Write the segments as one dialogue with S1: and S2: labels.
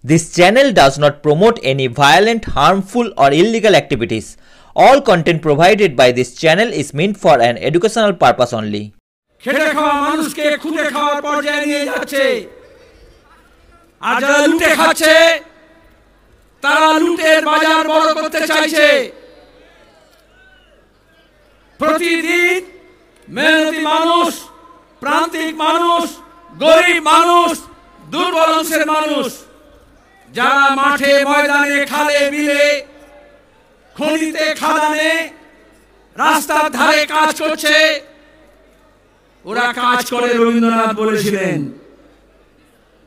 S1: This channel does not promote any violent, harmful, or illegal activities. All content provided by this channel is meant for an educational purpose only.
S2: খেটে খাওয়া মানুষকে খুঁটে খাওয়ার পর্যায়ে নিয়ে যাচ্ছে। আর যারা লুটে খাচ্ছে তারা লুটের বাজার বড় করতে চাইছে। প্রতিদিন মেহনতি মানুষ, প্রান্তিক মানুষ, গরিব মানুষ, দুর্বল অংশের মানুষ যারা মাঠে ময়দানে খালে বিলে খনিতে খাদানে রাস্তার ধারে কাজ করছে, ওরা কাজ করে রবীন্দ্রনাথ বলেছিলেন।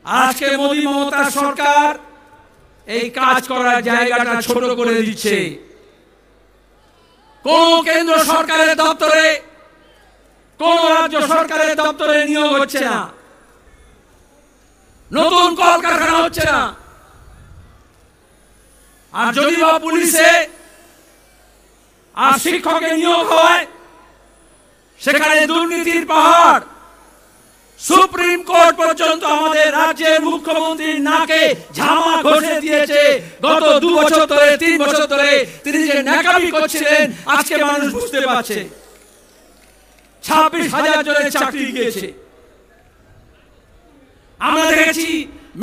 S2: আজকে মোদী মমতার সরকার এই কাজ করার জায়গাটা ছোট করে দিচ্ছে। কোন কেন্দ্র সরকারের দপ্তরে, কোন রাজ্য সরকারের দপ্তরে নিয়োগ হচ্ছে না, নতুন কলকারখানা হচ্ছে না। আর যদি বা পুলিশে আর শিক্ষকে নিয়োগ হয় সেখানে দুর্নীতির পাহাড়। সুপ্রিম কোর্ট পর্যন্ত আমাদের রাজ্যের মুখ্যমন্ত্রীর নাকে ঝামা ঘষে দিয়েছে। গত 2 বছর ধরে, 3 বছর ধরে তিনি যে ন্যাকামি করছিলেন আজকে মানুষ বুঝতে পারছে। 26,000 জনের চাকরি গিয়েছে। আমরা দেখেছি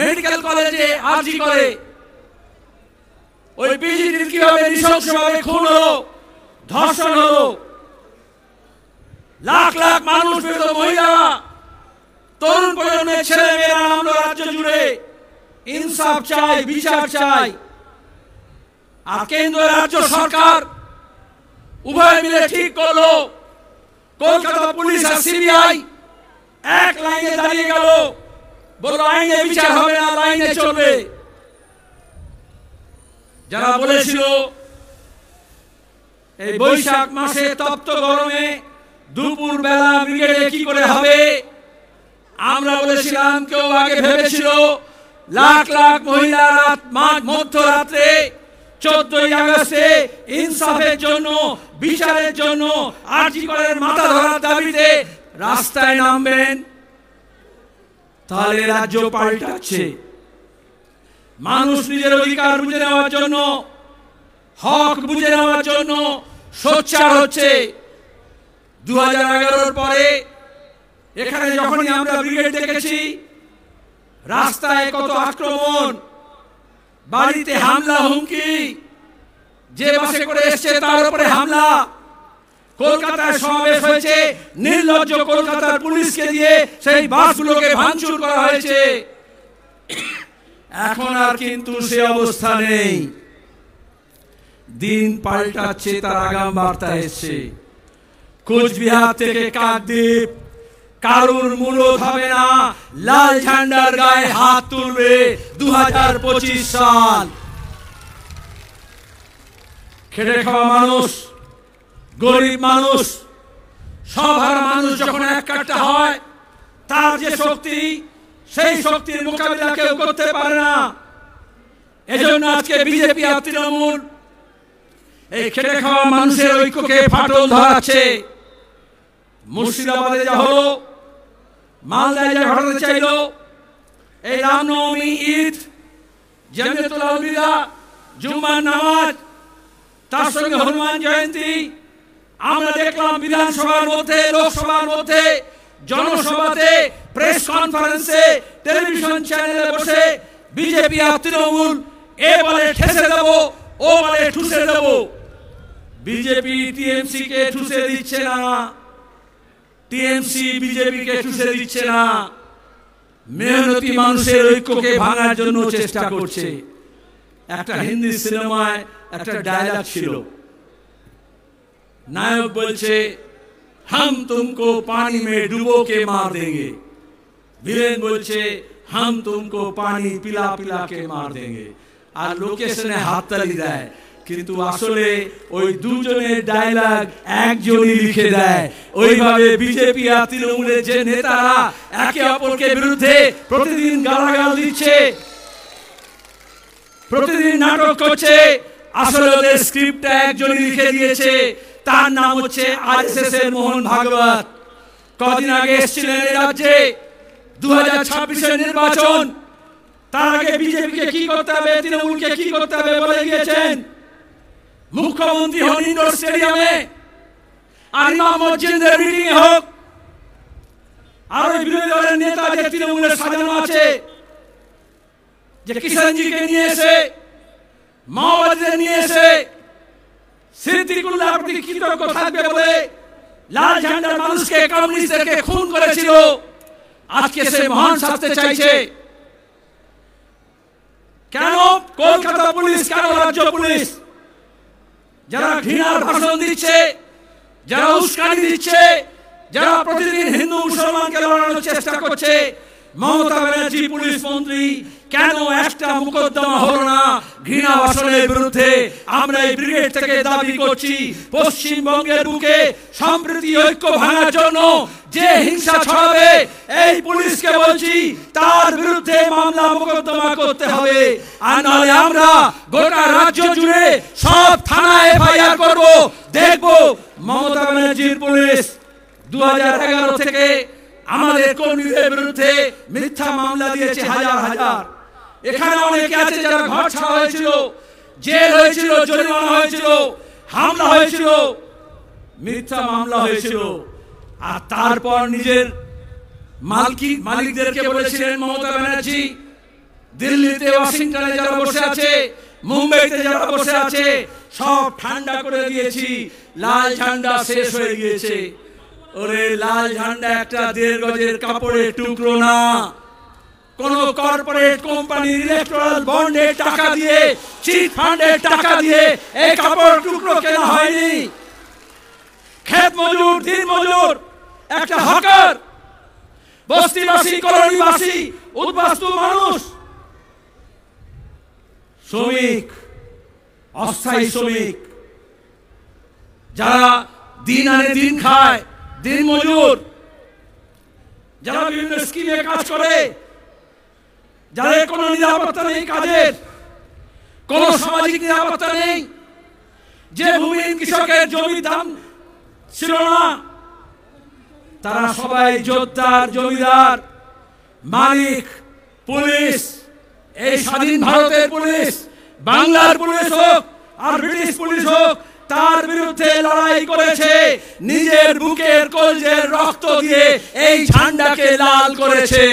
S2: মেডিকেল কলেজে আরজি করে ওই বিজিটির কিভাবে নৃশংসভাবে খুন হলো, ধর্ষণ হলো। লাখ লাখ মানুষ, বেরোতো মহিলারা, তরুণ প্রজন্মের ছেলে মেয়েরা আমরা রাজ্য জুড়ে ইনসাফ চাই, বিচার চাই। আর কেন্দ্র রাজ্য সরকার উভয় মিলে ঠিক করলো কলকাতা পুলিশ আর সিবিআই এক লাইনে দাঁড়িয়ে গেল, বলল আইনে বিচার হবে না, লাইনে চলবে। যারা বলেছিল এই বৈশাখ মাসে তপ্ত গরমে দুপুর বেলা ব্রিগেডে কি করে হবে, আমরা বলেছিলাম কেউ আগে ভেবেছিল লাখ লাখ মহিলা মধ্যরাত্রে 14ই আগস্টে ইনসাফের জন্য, বিচারের জন্য, আরজি করের মাথা ধরার দাবিতে রাস্তায় নামবেন। তাহলে রাজ্য পাল্টাচ্ছে। মানুষ নিজের অধিকার বুঝে নেওয়ার জন্য, হক বুঝে নেওয়ার জন্য সোচ্চার হচ্ছে। 2011-র পরে এখানে যখনই আমরা ব্রিগেড দেখেছি, রাস্তায় কত আক্রমণ, বাড়িতে হামলা, হুমকি, যে বাসে করে এসছে তার উপরে হামলা। কলকাতায় সমাবেশ হয়েছে, নির্লজ্জ কলকাতার পুলিশকে দিয়ে সেই বাসগুলোকে ভাঙচুর করা হয়েছে। এখন আর কিন্তু সে অবস্থা নেই। দিন পাল্টাচ্ছে, তার আগাম বার্তা এসছে। কোচবিহার থেকে কাকদ্বীপ কারুর মূলত হবে না, লাল ঝান্ডার গায়ে হাত তুলবে 2025 সাল। খেটে খাওয়া মানুষ, গরিব মানুষ, সবার মানুষ যখন এক কাট্টা হয়, তার যে শক্তি, সেই শক্তির মোকাবিলা কেউ করতে পারে না। এজন্য আজকে বিজেপি আর তৃণমূল এই খেটে খাওয়া মানুষের ঐক্যকে ফাটল ধরাচ্ছে। মুর্শিদাবাদে যা হলো, মালদায় যা ঘটাতে চাইল, এই রামনবমী, ঈদ, জামিয়াতুল আউলিয়া, জুম্মার নামাজ, তার সঙ্গে হনুমান জয়ন্তী, আমরা দেখলাম বিধানসভার মধ্যে, লোকসভার মধ্যে, জনসভাতে, প্রেস কনফারেন্সে, টেলিভিশন চ্যানেলে বসে বিজেপি আর তৃণমূল এ বলে ঠেসে দেব, ও বলে ঠুসে দেব। বিজেপি টিএমসি কে ঠুসে দিচ্ছে না, টিএমসি বিজেপি কে ঠুসে দিচ্ছে না, মেহনতি মানুষের ঐক্যকে ভাঙার জন্য চেষ্টা করছে। একটা হিন্দি সিনেমায় একটা ডায়লগ ছিল, নায়ক বলছে हम तुमको पानी में डुबो के मार देंगे, ভিলেন বলছে हम तुमको पानी पिला पिला के मार देंगे। আর লোকেশনে হাততালি দেয়, কিন্তু আসলে ওই দুজনের ডায়লগ একজনই লিখে দেয়। ওইভাবে বিজেপি আর তৃণমূলের যে নেতারা একে অপরকে বিরুদ্ধে প্রতিদিন গালাগাল দিচ্ছে, প্রতিদিন নাটক করছে, আসলে ওদের স্ক্রিপ্টটা একজনই লিখে দিয়েছে। তার নাম হচ্ছে আরএসএস এর মোহন ভাগবত। কদিন আগে এসেছিলেন এই রাজ্যে, 2026-এর নির্বাচন, তার আগে বিজেপিকে কি করতে হবে, তৃণমূলকে কি করতে হবে বলে গিয়েছেন। মুখ্যমন্ত্রী হন ইন্ডোর স্টেডিয়ামে, আর ইমাম মসজিদের মিটিং এ হোক, আর ওই বিরোধী দলের নেতা যে তৃণমূলের সাজানো আছে, যে কিষাণজিকে নিয়ে এসে, মাওবাদীদের নিয়ে এসে সিদ্দিকুল্লাহর প্রতি কৃতজ্ঞ থাকবে বলে লাল ঝান্ডার মানুষকে, কমিউনিস্টদেরকে খুন করেছিল, আজকে সে মহান শাস্তি চাইছে। কেন কলকাতা পুলিশ, কেন রাজ্য পুলিশ, যারা ঘৃণার ভাষণ দিচ্ছে, যারা উস্কানি দিচ্ছে, যারা প্রতিদিন হিন্দু মুসলমানকে লড়ানোর চেষ্টা করছে, মমতা ব্যানার্জি পুলিশ মন্ত্রী কেন একটা মোকদ্দমা হলো না ঘৃণা ভাষণের বিরুদ্ধে? আমরা এই ব্রিগেড থেকে দাবি করছি, পশ্চিমবঙ্গের বুকে সম্প্রীতি ঐক্য ভাঙার জন্য যে হিংসা ছড়াবে, এই পুলিশকে বলছি তার বিরুদ্ধে মামলা মোকদ্দমা করতে হবে। আর নাহলে আমরা গোটা রাজ্য জুড়ে সব থানায় এফআইআর করব, দেখব মমতা ব্যানার্জির পুলিশ 2011 থেকে আমাদের কর্মীদের বিরুদ্ধে মিথ্যা মামলা দিয়েছে হাজার হাজার। এখানে অনেকে আছে যারা ঘর ছাড়া হয়েছিল, জেল হয়েছিল, জরিমানা হয়েছিল, হামলা হয়েছিল, মিথ্যা মামলা হয়েছিল। আর তারপর নিজের মালিকদেরকে বলেছিলেন মমতা ব্যানার্জি, দিল্লিতে, ওয়াশিংটনে যারা বসে আছে, মুম্বাইতে যারা বসে আছে, সব ঠান্ডা করে দিয়েছি, লাল ঝান্ডা শেষ হয়ে গিয়েছে। ওরে লাল ঝান্ডা একটা 1.5 গজের কাপড়ের টুকরো না, কোন কর্পোরেট কোম্পানির ইলেকট্রাল বন্ডের টাকা দিয়ে, চিট ফান্ডের টাকা দিয়ে এই কাপড় টুকরো কেনা হয়নি। ক্ষেত মজুর, দিন মজুর, একটা হকার, বস্তিবাসী, কলোনিবাসী, উদ্বাস্তু মানুষ, শ্রমিক, অস্থায়ী শ্রমিক, যারা দিন আনে দিন খায়, দিন মজুর, যারা বিভিন্ন স্কিমে কাজ করে, যাদের কোনো নিরাপত্তা নেই, কাজের কোনো সামাজিক নিরাপত্তা নেই, যে ভূমিহীন কৃষকের জমির দাম ছিল না, তারা সবাই জোরদার, জমিদার, মালিক, পুলিশ, এই স্বাধীন ভারতের পুলিশ, বাংলার পুলিশ হোক আর ব্রিটিশ পুলিশ হোক, তার বিরুদ্ধে লড়াই করেছে, নিজের বুকের কলজের রক্ত দিয়ে এই ঝান্ডাকে লাল করেছে।